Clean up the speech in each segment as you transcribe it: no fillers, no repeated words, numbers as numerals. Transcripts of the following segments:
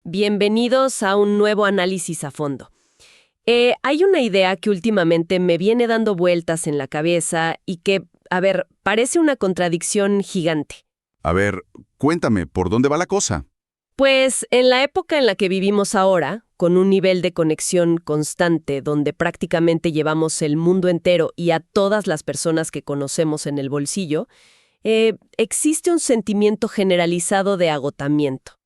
Bienvenidos a un nuevo análisis a fondo. Hay una idea que últimamente me viene dando vueltas en la cabeza y que, parece una contradicción gigante. A ver, cuéntame, ¿por dónde va la cosa? Pues en la época en la que vivimos ahora, con un nivel de conexión constante donde prácticamente llevamos el mundo entero y a todas las personas que conocemos en el bolsillo, existe un sentimiento generalizado de agotamiento.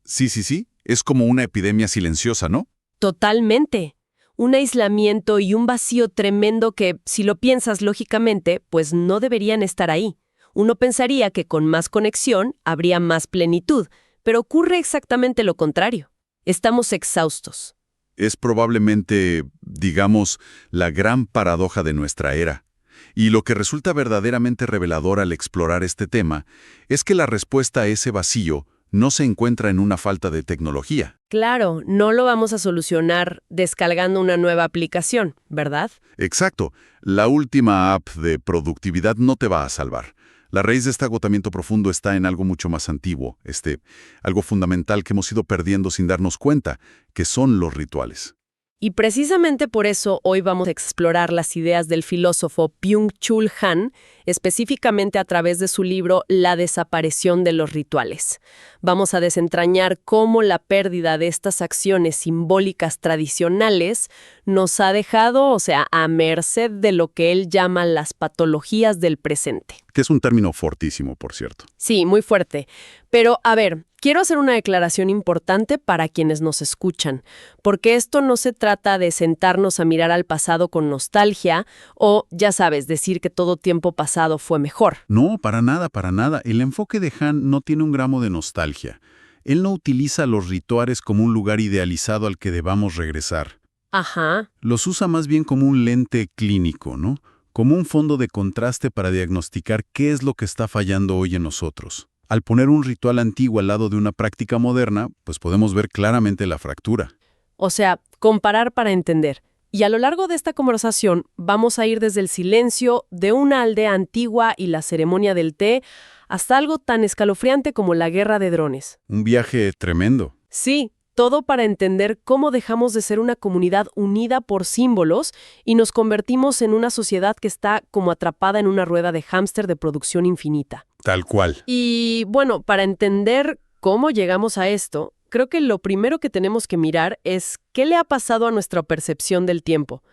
Sí. Es como una epidemia silenciosa, ¿no? Totalmente. Un aislamiento y un vacío tremendo que, si lo piensas lógicamente, pues no deberían estar ahí. Uno pensaría que con más conexión habría más plenitud, pero ocurre exactamente lo contrario. Estamos exhaustos. Es probablemente, digamos, la gran paradoja de nuestra era. Y lo que resulta verdaderamente revelador al explorar este tema es que la respuesta a ese vacío no se encuentra en una falta de tecnología. Claro, no lo vamos a solucionar descargando una nueva aplicación, ¿verdad? Exacto. La última app de productividad no te va a salvar. La raíz de este agotamiento profundo está en algo mucho más antiguo, algo fundamental que hemos ido perdiendo sin darnos cuenta, que son los rituales. Y precisamente por eso hoy vamos a explorar las ideas del filósofo Byung-Chul Han, específicamente a través de su libro La desaparición de los rituales. Vamos a desentrañar cómo la pérdida de estas acciones simbólicas tradicionales nos ha dejado, a merced de lo que él llama las patologías del presente. Que es un término fortísimo, por cierto. Sí, muy fuerte. Pero, quiero hacer una declaración importante para quienes nos escuchan, porque esto no se trata de sentarnos a mirar al pasado con nostalgia o, ya sabes, decir que todo tiempo pasado fue mejor. No, para nada. El enfoque de Han no tiene un gramo de nostalgia. Él no utiliza los rituales como un lugar idealizado al que debamos regresar. Ajá. Los usa más bien como un lente clínico, ¿no? Como un fondo de contraste para diagnosticar qué es lo que está fallando hoy en nosotros. Al poner un ritual antiguo al lado de una práctica moderna, pues podemos ver claramente la fractura. O sea, comparar para entender. Y a lo largo de esta conversación vamos a ir desde el silencio de una aldea antigua y la ceremonia del té hasta algo tan escalofriante como la guerra de drones. Un viaje tremendo. Sí, todo para entender cómo dejamos de ser una comunidad unida por símbolos y nos convertimos en una sociedad que está como atrapada en una rueda de hámster de producción infinita. Tal cual. Y bueno, para entender cómo llegamos a esto, creo que lo primero que tenemos que mirar es qué le ha pasado a nuestra percepción del tiempo.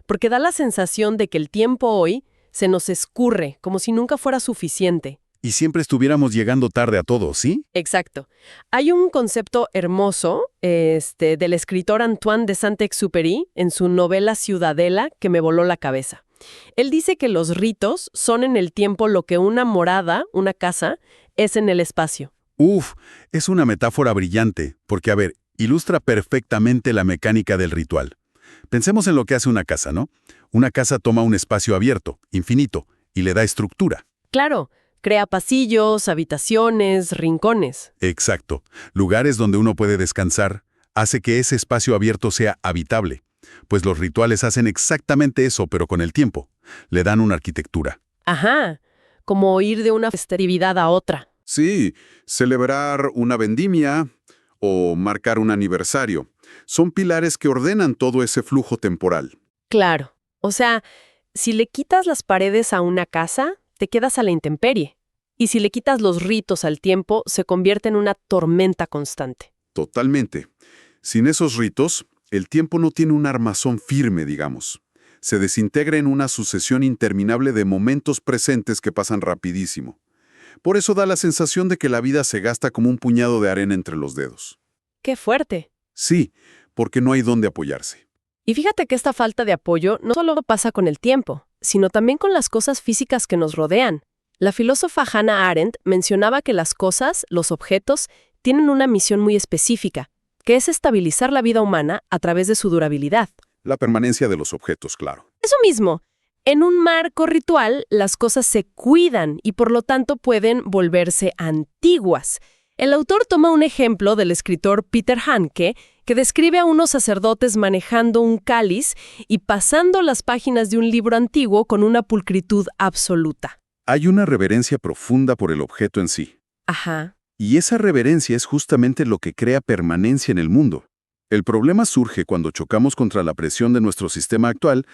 Porque da la sensación de que el tiempo hoy se nos escurre, como si nunca fuera suficiente. Y siempre estuviéramos llegando tarde a todo, ¿sí? Exacto. Hay un concepto hermoso del escritor Antoine de Saint-Exupéry en su novela Ciudadela que me voló la cabeza. Él dice que los ritos son en el tiempo lo que una morada, una casa, es en el espacio. Es una metáfora brillante, porque, ilustra perfectamente la mecánica del ritual. Pensemos en lo que hace una casa, ¿no? Una casa toma un espacio abierto, infinito, y le da estructura. Claro. Crea pasillos, habitaciones, rincones. Exacto. Lugares donde uno puede descansar, hace que ese espacio abierto sea habitable. Pues los rituales hacen exactamente eso, pero con el tiempo. Le dan una arquitectura. Ajá. Como ir de una festividad a otra. Sí, celebrar una vendimia o marcar un aniversario. Son pilares que ordenan todo ese flujo temporal. Claro. O sea, si le quitas las paredes a una casa, te quedas a la intemperie. Y si le quitas los ritos al tiempo, se convierte en una tormenta constante. Totalmente. Sin esos ritos, el tiempo no tiene un armazón firme, digamos. Se desintegra en una sucesión interminable de momentos presentes que pasan rapidísimo. Por eso da la sensación de que la vida se gasta como un puñado de arena entre los dedos. ¡Qué fuerte! Sí, porque no hay dónde apoyarse. Y fíjate que esta falta de apoyo no solo pasa con el tiempo, sino también con las cosas físicas que nos rodean. La filósofa Hannah Arendt mencionaba que las cosas, los objetos, tienen una misión muy específica, que es estabilizar la vida humana a través de su durabilidad. La permanencia de los objetos, claro. Eso mismo. En un marco ritual, las cosas se cuidan y por lo tanto pueden volverse antiguas. El autor toma un ejemplo del escritor Peter Handke, que describe a unos sacerdotes manejando un cáliz y pasando las páginas de un libro antiguo con una pulcritud absoluta. Hay una reverencia profunda por el objeto en sí. Ajá. Y esa reverencia es justamente lo que crea permanencia en el mundo. El problema surge cuando chocamos contra la presión de nuestro sistema actual,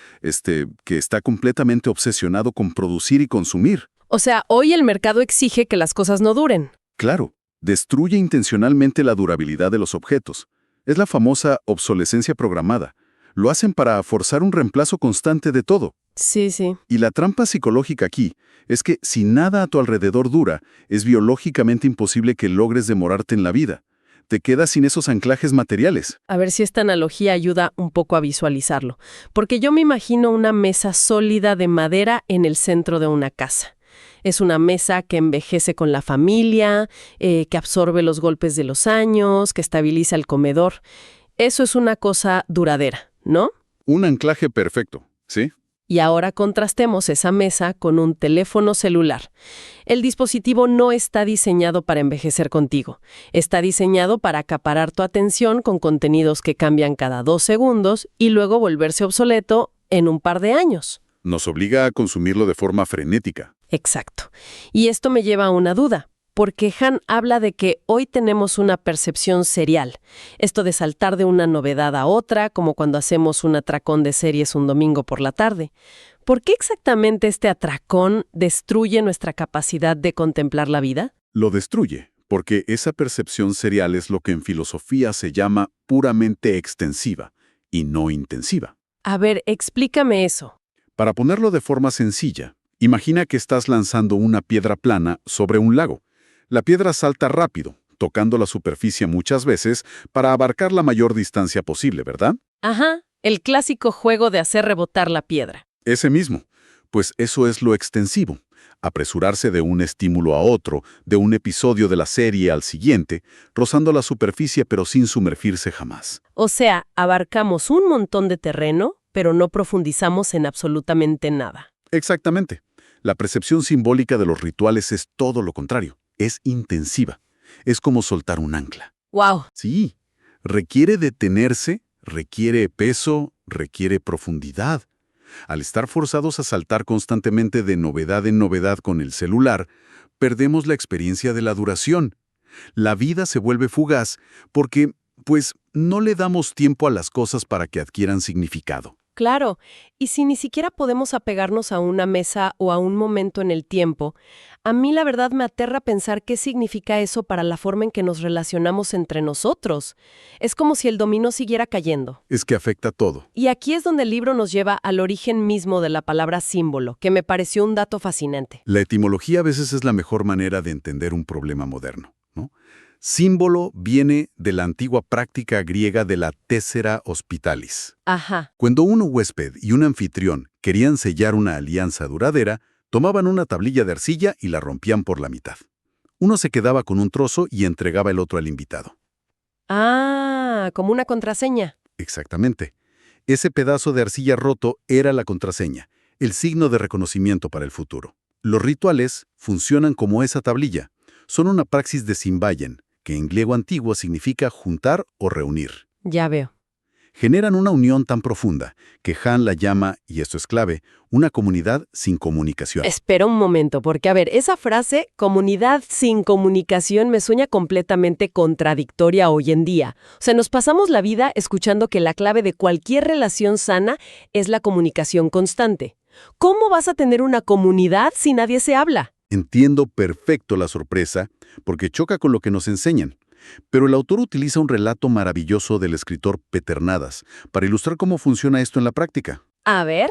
que está completamente obsesionado con producir y consumir. O sea, hoy el mercado exige que las cosas no duren. Claro, destruye intencionalmente la durabilidad de los objetos. Es la famosa obsolescencia programada. Lo hacen para forzar un reemplazo constante de todo. Sí, sí. Y la trampa psicológica aquí es que si nada a tu alrededor dura, es biológicamente imposible que logres demorarte en la vida. Te quedas sin esos anclajes materiales. A ver si esta analogía ayuda un poco a visualizarlo. Porque yo me imagino una mesa sólida de madera en el centro de una casa. Es una mesa que envejece con la familia, que absorbe los golpes de los años, que estabiliza el comedor. Eso es una cosa duradera, ¿no? Un anclaje perfecto, ¿sí? Y ahora contrastemos esa mesa con un teléfono celular. El dispositivo no está diseñado para envejecer contigo. Está diseñado para acaparar tu atención con contenidos que cambian cada 2 segundos y luego volverse obsoleto en un par de años. Nos obliga a consumirlo de forma frenética. Exacto. Y esto me lleva a una duda, porque Han habla de que hoy tenemos una percepción serial. Esto de saltar de una novedad a otra, como cuando hacemos un atracón de series un domingo por la tarde. ¿Por qué exactamente este atracón destruye nuestra capacidad de contemplar la vida? Lo destruye, porque esa percepción serial es lo que en filosofía se llama puramente extensiva y no intensiva. A ver, explícame eso. Para ponerlo de forma sencilla, imagina que estás lanzando una piedra plana sobre un lago. La piedra salta rápido, tocando la superficie muchas veces para abarcar la mayor distancia posible, ¿verdad? Ajá, el clásico juego de hacer rebotar la piedra. Ese mismo. Pues eso es lo extensivo. Apresurarse de un estímulo a otro, de un episodio de la serie al siguiente, rozando la superficie pero sin sumergirse jamás. O sea, abarcamos un montón de terreno, pero no profundizamos en absolutamente nada. Exactamente. La percepción simbólica de los rituales es todo lo contrario. Es intensiva. Es como soltar un ancla. ¡Wow! Sí, requiere detenerse, requiere peso, requiere profundidad. Al estar forzados a saltar constantemente de novedad en novedad con el celular, perdemos la experiencia de la duración. La vida se vuelve fugaz porque, pues, no le damos tiempo a las cosas para que adquieran significado. Claro, y si ni siquiera podemos apegarnos a una mesa o a un momento en el tiempo, a mí la verdad me aterra pensar qué significa eso para la forma en que nos relacionamos entre nosotros. Es como si el dominó siguiera cayendo. Es que afecta todo. Y aquí es donde el libro nos lleva al origen mismo de la palabra símbolo, que me pareció un dato fascinante. La etimología a veces es la mejor manera de entender un problema moderno, ¿no? Símbolo viene de la antigua práctica griega de la tessera hospitalis. Ajá. Cuando un huésped y un anfitrión querían sellar una alianza duradera, tomaban una tablilla de arcilla y la rompían por la mitad. Uno se quedaba con un trozo y entregaba el otro al invitado. Ah, como una contraseña. Exactamente. Ese pedazo de arcilla roto era la contraseña, el signo de reconocimiento para el futuro. Los rituales funcionan como esa tablilla. Son una praxis de Simbayen, que en griego antiguo significa juntar o reunir. Ya veo. Generan una unión tan profunda que Han la llama, y esto es clave, una comunidad sin comunicación. Espera un momento, porque a ver, esa frase, comunidad sin comunicación, me suena completamente contradictoria hoy en día. O sea, nos pasamos la vida escuchando que la clave de cualquier relación sana es la comunicación constante. ¿Cómo vas a tener una comunidad si nadie se habla? Entiendo perfecto la sorpresa, porque choca con lo que nos enseñan. Pero el autor utiliza un relato maravilloso del escritor Peter Nadas para ilustrar cómo funciona esto en la práctica. A ver.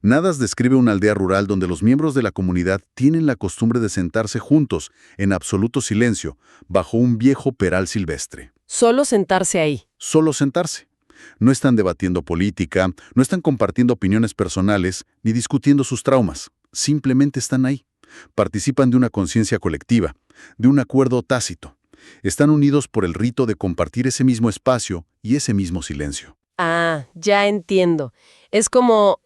Nadas describe una aldea rural donde los miembros de la comunidad tienen la costumbre de sentarse juntos, en absoluto silencio, bajo un viejo peral silvestre. Solo sentarse ahí. Solo sentarse. No están debatiendo política, no están compartiendo opiniones personales, ni discutiendo sus traumas. Simplemente están ahí. Participan de una conciencia colectiva, de un acuerdo tácito. Están unidos por el rito de compartir ese mismo espacio y ese mismo silencio. Ah, ya entiendo. Es como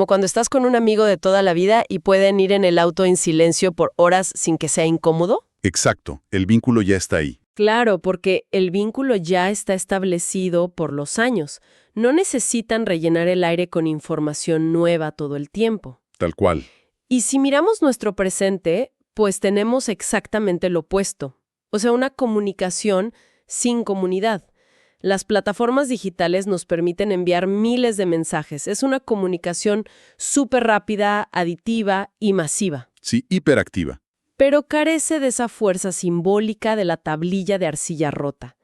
cuando estás con un amigo de toda la vida y pueden ir en el auto en silencio por horas sin que sea incómodo. Exacto, el vínculo ya está ahí. Claro, porque el vínculo ya está establecido por los años. No necesitan rellenar el aire con información nueva todo el tiempo. Tal cual. Y si miramos nuestro presente, pues tenemos exactamente lo opuesto. O sea, una comunicación sin comunidad. Las plataformas digitales nos permiten enviar miles de mensajes. Es una comunicación súper rápida, aditiva y masiva. Sí, hiperactiva. Pero carece de esa fuerza simbólica de la tablilla de arcilla rota.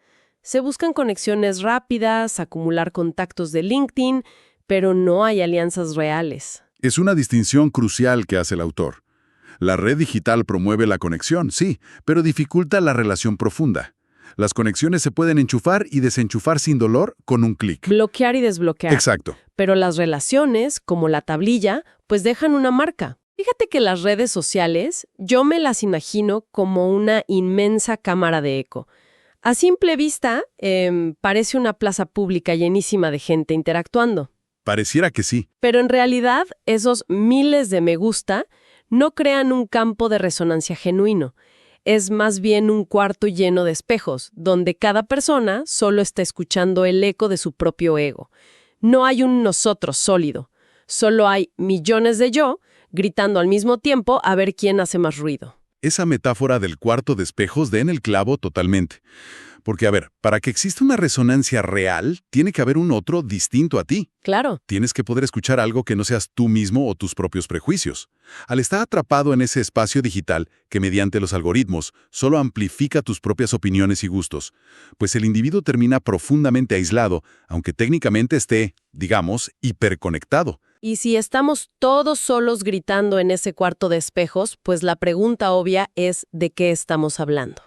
Se buscan conexiones rápidas, acumular contactos de LinkedIn, pero no hay alianzas reales. Es una distinción crucial que hace el autor. La red digital promueve la conexión, sí, pero dificulta la relación profunda. Las conexiones se pueden enchufar y desenchufar sin dolor con un clic. Bloquear y desbloquear. Exacto. Pero las relaciones, como la tablilla, pues dejan una marca. Fíjate que las redes sociales, yo me las imagino como una inmensa cámara de eco. A simple vista, parece una plaza pública llenísima de gente interactuando. Pareciera que sí. Pero en realidad, esos miles de me gusta no crean un campo de resonancia genuino. Es más bien un cuarto lleno de espejos, donde cada persona solo está escuchando el eco de su propio ego. No hay un nosotros sólido. Solo hay millones de yo gritando al mismo tiempo a ver quién hace más ruido. Esa metáfora del cuarto de espejos da en el clavo totalmente. Porque, a ver, para que exista una resonancia real, tiene que haber un otro distinto a ti. Claro. Tienes que poder escuchar algo que no seas tú mismo o tus propios prejuicios. Al estar atrapado en ese espacio digital que mediante los algoritmos solo amplifica tus propias opiniones y gustos, pues el individuo termina profundamente aislado, aunque técnicamente esté, digamos, hiperconectado. Y si estamos todos solos gritando en ese cuarto de espejos, pues la pregunta obvia es ¿de qué estamos hablando?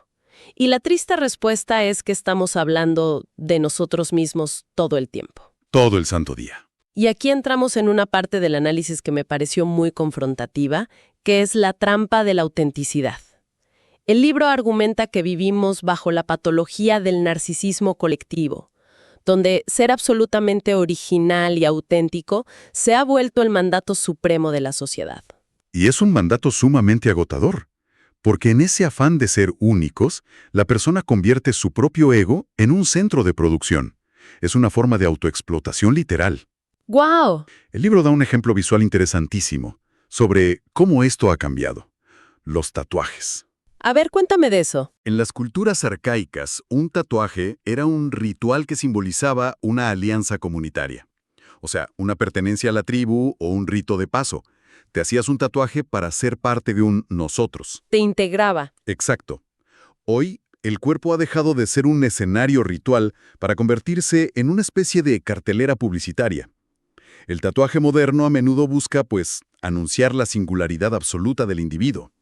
Y la triste respuesta es que estamos hablando de nosotros mismos todo el tiempo. Todo el santo día. Y aquí entramos en una parte del análisis que me pareció muy confrontativa, que es la trampa de la autenticidad. El libro argumenta que vivimos bajo la patología del narcisismo colectivo, donde ser absolutamente original y auténtico se ha vuelto el mandato supremo de la sociedad. Y es un mandato sumamente agotador. Porque en ese afán de ser únicos, la persona convierte su propio ego en un centro de producción. Es una forma de autoexplotación literal. ¡Guau! El libro da un ejemplo visual interesantísimo sobre cómo esto ha cambiado. Los tatuajes. A ver, cuéntame de eso. En las culturas arcaicas, un tatuaje era un ritual que simbolizaba una alianza comunitaria. O sea, una pertenencia a la tribu o un rito de paso. Te hacías un tatuaje para ser parte de un nosotros. Te integraba. Exacto. Hoy, el cuerpo ha dejado de ser un escenario ritual para convertirse en una especie de cartelera publicitaria. El tatuaje moderno a menudo busca, pues, anunciar la singularidad absoluta del individuo.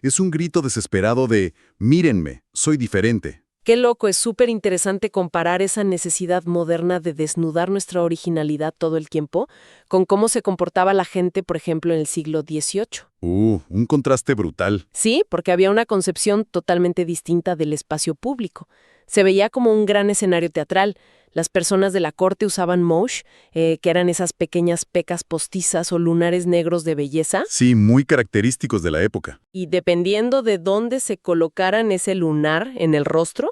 Es un grito desesperado de «mírenme, soy diferente». Qué loco, es súper interesante comparar esa necesidad moderna de desnudar nuestra originalidad todo el tiempo con cómo se comportaba la gente, por ejemplo, en el siglo XVIII. Un contraste brutal. Sí, porque había una concepción totalmente distinta del espacio público. Se veía como un gran escenario teatral. Las personas de la corte usaban moche, que eran esas pequeñas pecas postizas o lunares negros de belleza. Sí, muy característicos de la época. Y dependiendo de dónde se colocaran ese lunar en el rostro,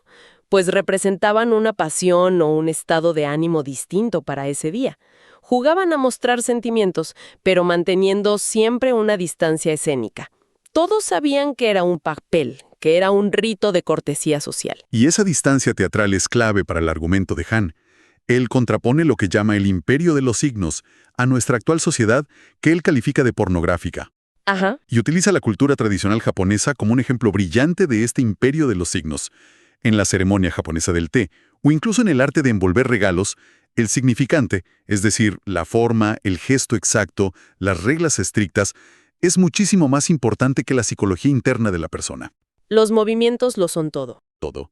pues representaban una pasión o un estado de ánimo distinto para ese día. Jugaban a mostrar sentimientos, pero manteniendo siempre una distancia escénica. Todos sabían que era un papel, que era un rito de cortesía social. Y esa distancia teatral es clave para el argumento de Han. Él contrapone lo que llama el imperio de los signos a nuestra actual sociedad que él califica de pornográfica. Ajá. Y utiliza la cultura tradicional japonesa como un ejemplo brillante de este imperio de los signos. En la ceremonia japonesa del té, o incluso en el arte de envolver regalos, el significante, es decir, la forma, el gesto exacto, las reglas estrictas, es muchísimo más importante que la psicología interna de la persona. Los movimientos lo son todo. Todo.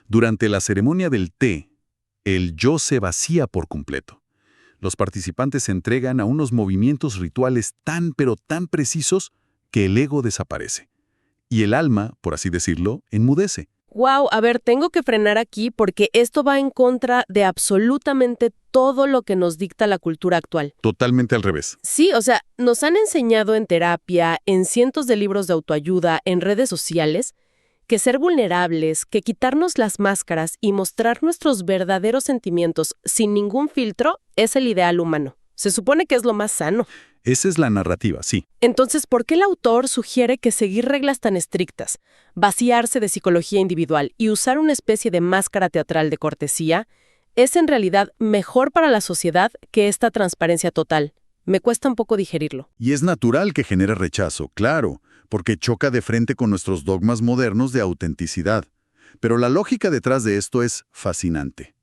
Durante la ceremonia del té, el yo se vacía por completo. Los participantes se entregan a unos movimientos rituales tan pero tan precisos que el ego desaparece. Y el alma, por así decirlo, enmudece. Wow, a ver, tengo que frenar aquí porque esto va en contra de absolutamente todo lo que nos dicta la cultura actual. Totalmente al revés. Sí, o sea, nos han enseñado en terapia, en cientos de libros de autoayuda, en redes sociales, que ser vulnerables, que quitarnos las máscaras y mostrar nuestros verdaderos sentimientos sin ningún filtro es el ideal humano. Se supone que es lo más sano. Esa es la narrativa, sí. Entonces, ¿por qué el autor sugiere que seguir reglas tan estrictas, vaciarse de psicología individual y usar una especie de máscara teatral de cortesía es en realidad mejor para la sociedad que esta transparencia total? Me cuesta un poco digerirlo. Y es natural que genere rechazo, claro, porque choca de frente con nuestros dogmas modernos de autenticidad. Pero la lógica detrás de esto es fascinante.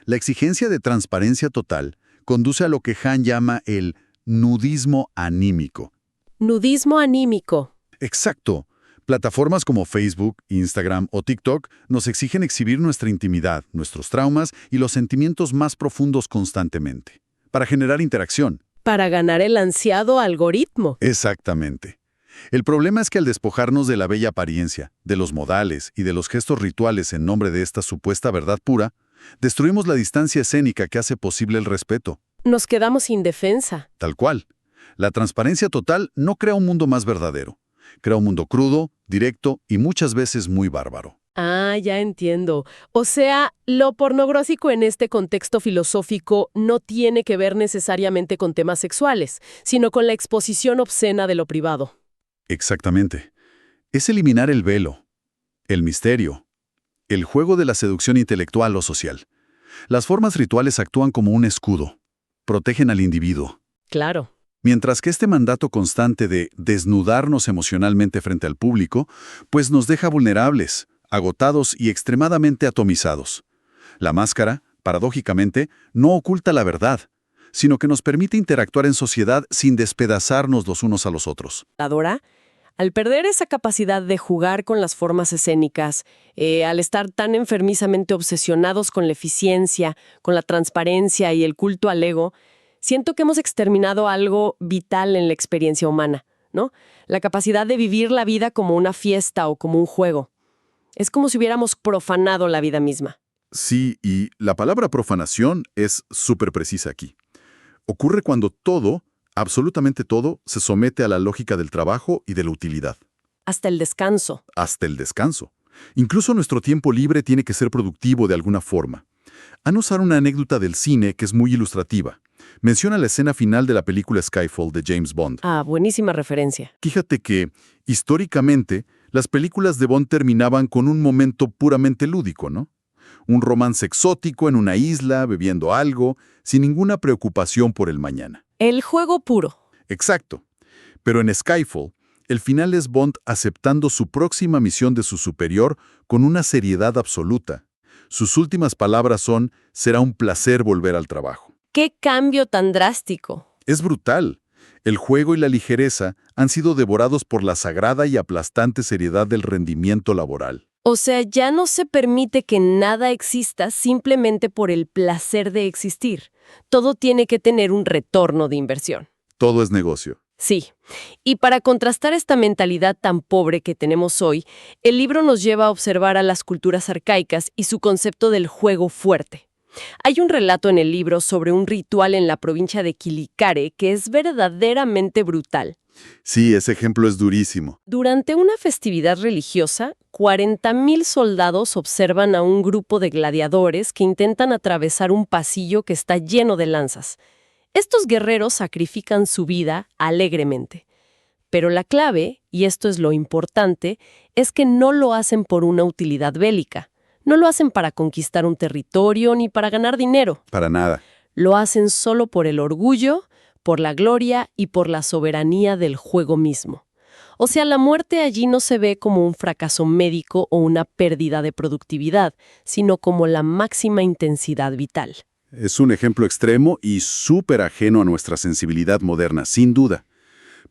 La exigencia de transparencia total conduce a lo que Han llama el nudismo anímico. Nudismo anímico. Exacto. Plataformas como Facebook, Instagram o TikTok nos exigen exhibir nuestra intimidad, nuestros traumas y los sentimientos más profundos constantemente, para generar interacción. Para ganar el ansiado algoritmo. Exactamente. El problema es que al despojarnos de la bella apariencia, de los modales y de los gestos rituales en nombre de esta supuesta verdad pura, destruimos la distancia escénica que hace posible el respeto. Nos quedamos sin defensa. Tal cual. La transparencia total no crea un mundo más verdadero. Crea un mundo crudo, directo y muchas veces muy bárbaro. Ah, ya entiendo. O sea, lo pornográfico en este contexto filosófico no tiene que ver necesariamente con temas sexuales, sino con la exposición obscena de lo privado. Exactamente. Es eliminar el velo, el misterio, el juego de la seducción intelectual o social. Las formas rituales actúan como un escudo. Protegen al individuo. Claro. Mientras que este mandato constante de desnudarnos emocionalmente frente al público, pues nos deja vulnerables, agotados y extremadamente atomizados. La máscara, paradójicamente, no oculta la verdad, sino que nos permite interactuar en sociedad sin despedazarnos los unos a los otros. Dora, al perder esa capacidad de jugar con las formas escénicas, al estar tan enfermizamente obsesionados con la eficiencia, con la transparencia y el culto al ego, siento que hemos exterminado algo vital en la experiencia humana, ¿no? La capacidad de vivir la vida como una fiesta o como un juego. Es como si hubiéramos profanado la vida misma. Sí, y la palabra profanación es súper precisa aquí. Ocurre cuando todo, absolutamente todo, se somete a la lógica del trabajo y de la utilidad. Hasta el descanso. Hasta el descanso. Incluso nuestro tiempo libre tiene que ser productivo de alguna forma. Han usado una anécdota del cine que es muy ilustrativa. Menciona la escena final de la película Skyfall de James Bond. Ah, buenísima referencia. Fíjate que, históricamente, las películas de Bond terminaban con un momento puramente lúdico, ¿no? Un romance exótico en una isla, bebiendo algo, sin ninguna preocupación por el mañana. El juego puro. Exacto. Pero en Skyfall, el final es Bond aceptando su próxima misión de su superior con una seriedad absoluta. Sus últimas palabras son: será un placer volver al trabajo. ¡Qué cambio tan drástico! Es brutal. El juego y la ligereza han sido devorados por la sagrada y aplastante seriedad del rendimiento laboral. O sea, ya no se permite que nada exista simplemente por el placer de existir. Todo tiene que tener un retorno de inversión. Todo es negocio. Sí. Y para contrastar esta mentalidad tan pobre que tenemos hoy, el libro nos lleva a observar a las culturas arcaicas y su concepto del juego fuerte. Hay un relato en el libro sobre un ritual en la provincia de Quilicare que es verdaderamente brutal. Sí, ese ejemplo es durísimo. Durante una festividad religiosa, 40,000 soldados observan a un grupo de gladiadores que intentan atravesar un pasillo que está lleno de lanzas. Estos guerreros sacrifican su vida alegremente. Pero la clave, y esto es lo importante, es que no lo hacen por una utilidad bélica. No lo hacen para conquistar un territorio ni para ganar dinero. Para nada. Lo hacen solo por el orgullo, por la gloria y por la soberanía del juego mismo. O sea, la muerte allí no se ve como un fracaso médico o una pérdida de productividad, sino como la máxima intensidad vital. Es un ejemplo extremo y súper ajeno a nuestra sensibilidad moderna, sin duda.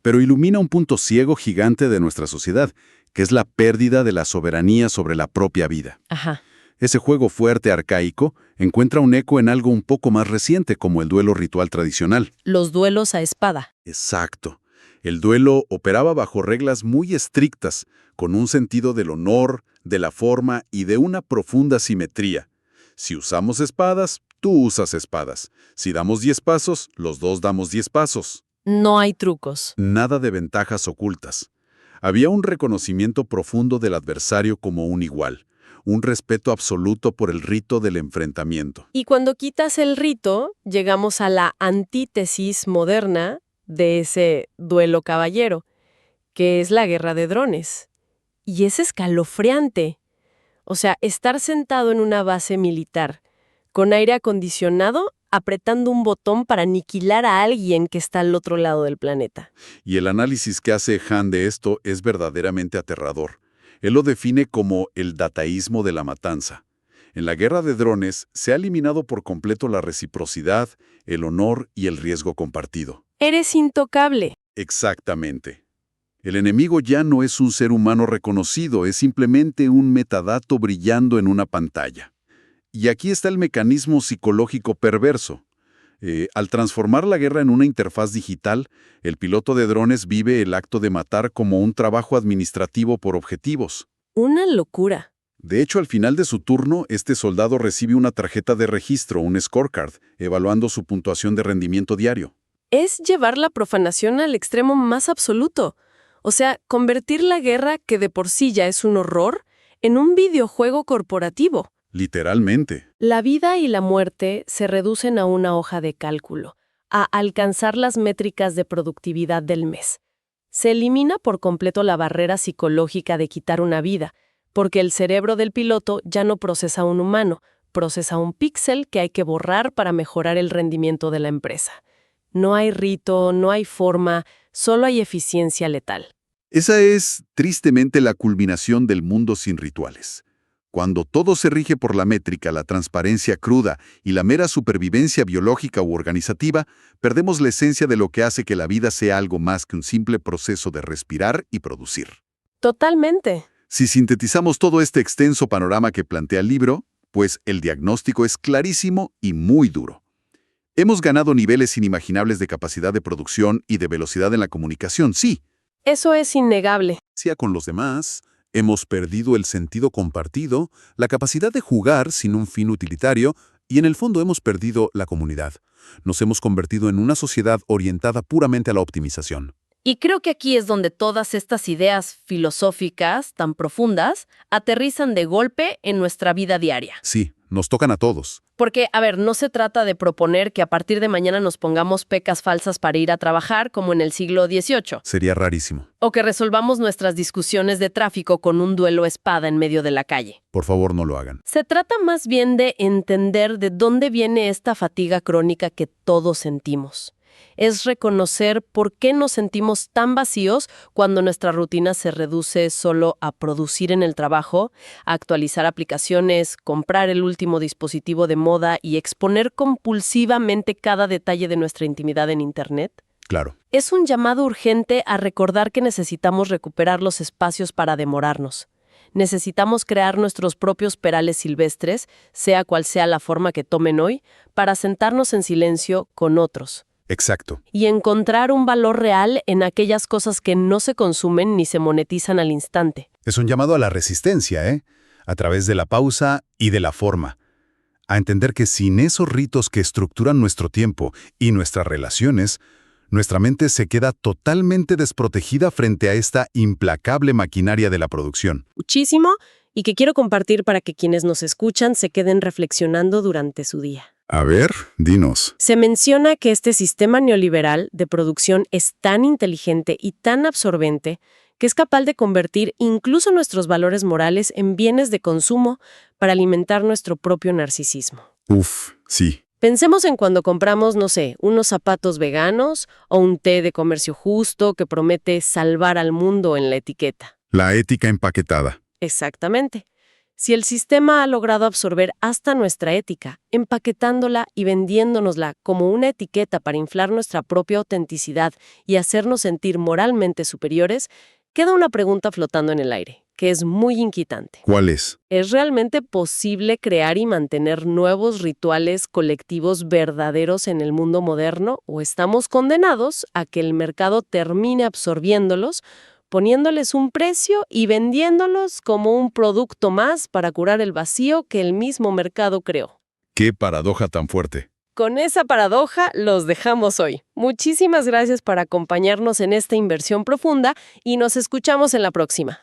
Pero ilumina un punto ciego gigante de nuestra sociedad, que es la pérdida de la soberanía sobre la propia vida. Ajá. Ese juego fuerte arcaico encuentra un eco en algo un poco más reciente, como el duelo ritual tradicional. Los duelos a espada. Exacto. El duelo operaba bajo reglas muy estrictas, con un sentido del honor, de la forma y de una profunda simetría. Si usamos espadas, tú usas espadas. Si damos 10 pasos, los dos damos 10 pasos. No hay trucos. Nada de ventajas ocultas. Había un reconocimiento profundo del adversario como un igual, un respeto absoluto por el rito del enfrentamiento. Y cuando quitas el rito, llegamos a la antítesis moderna de ese duelo caballero, que es la guerra de drones. Y es escalofriante. O sea, estar sentado en una base militar, con aire acondicionado, apretando un botón para aniquilar a alguien que está al otro lado del planeta. Y el análisis que hace Han de esto es verdaderamente aterrador. Él lo define como el dataísmo de la matanza. En la guerra de drones se ha eliminado por completo la reciprocidad, el honor y el riesgo compartido. Eres intocable. Exactamente. El enemigo ya no es un ser humano reconocido, es simplemente un metadato brillando en una pantalla. Y aquí está el mecanismo psicológico perverso. Al transformar la guerra en una interfaz digital, el piloto de drones vive el acto de matar como un trabajo administrativo por objetivos. Una locura. De hecho, al final de su turno, este soldado recibe una tarjeta de registro, un scorecard, evaluando su puntuación de rendimiento diario. Es llevar la profanación al extremo más absoluto. O sea, convertir la guerra, que de por sí ya es un horror, en un videojuego corporativo. Literalmente. La vida y la muerte se reducen a una hoja de cálculo, a alcanzar las métricas de productividad del mes. Se elimina por completo la barrera psicológica de quitar una vida, porque el cerebro del piloto ya no procesa un humano, procesa un píxel que hay que borrar para mejorar el rendimiento de la empresa. No hay rito, no hay forma, solo hay eficiencia letal. Esa es, tristemente, la culminación del mundo sin rituales. Cuando todo se rige por la métrica, la transparencia cruda y la mera supervivencia biológica u organizativa, perdemos la esencia de lo que hace que la vida sea algo más que un simple proceso de respirar y producir. Totalmente. Si sintetizamos todo este extenso panorama que plantea el libro, pues el diagnóstico es clarísimo y muy duro. Hemos ganado niveles inimaginables de capacidad de producción y de velocidad en la comunicación, sí. Eso es innegable. Sea con los demás, hemos perdido el sentido compartido, la capacidad de jugar sin un fin utilitario y en el fondo hemos perdido la comunidad. Nos hemos convertido en una sociedad orientada puramente a la optimización. Y creo que aquí es donde todas estas ideas filosóficas tan profundas aterrizan de golpe en nuestra vida diaria. Sí, nos tocan a todos. Porque, no se trata de proponer que a partir de mañana nos pongamos pecas falsas para ir a trabajar como en el siglo XVIII. Sería rarísimo. O que resolvamos nuestras discusiones de tráfico con un duelo a espada en medio de la calle. Por favor, no lo hagan. Se trata más bien de entender de dónde viene esta fatiga crónica que todos sentimos. Es reconocer por qué nos sentimos tan vacíos cuando nuestra rutina se reduce solo a producir en el trabajo, a actualizar aplicaciones, comprar el último dispositivo de moda y exponer compulsivamente cada detalle de nuestra intimidad en Internet. Claro. Es un llamado urgente a recordar que necesitamos recuperar los espacios para demorarnos. Necesitamos crear nuestros propios perales silvestres, sea cual sea la forma que tomen hoy, para sentarnos en silencio con otros. Exacto. Y encontrar un valor real en aquellas cosas que no se consumen ni se monetizan al instante. Es un llamado a la resistencia, a través de la pausa y de la forma. A entender que sin esos ritos que estructuran nuestro tiempo y nuestras relaciones, nuestra mente se queda totalmente desprotegida frente a esta implacable maquinaria de la producción. Muchísimo, y que quiero compartir para que quienes nos escuchan se queden reflexionando durante su día. A ver, dinos. Se menciona que este sistema neoliberal de producción es tan inteligente y tan absorbente que es capaz de convertir incluso nuestros valores morales en bienes de consumo para alimentar nuestro propio narcisismo. Uf, sí. Pensemos en cuando compramos, unos zapatos veganos o un té de comercio justo que promete salvar al mundo en la etiqueta. La ética empaquetada. Exactamente. Si el sistema ha logrado absorber hasta nuestra ética, empaquetándola y vendiéndonosla como una etiqueta para inflar nuestra propia autenticidad y hacernos sentir moralmente superiores, queda una pregunta flotando en el aire, que es muy inquietante. ¿Cuál es? ¿Es realmente posible crear y mantener nuevos rituales colectivos verdaderos en el mundo moderno, o estamos condenados a que el mercado termine absorbiéndolos, poniéndoles un precio y vendiéndolos como un producto más para curar el vacío que el mismo mercado creó? ¡Qué paradoja tan fuerte! Con esa paradoja los dejamos hoy. Muchísimas gracias por acompañarnos en esta inversión profunda y nos escuchamos en la próxima.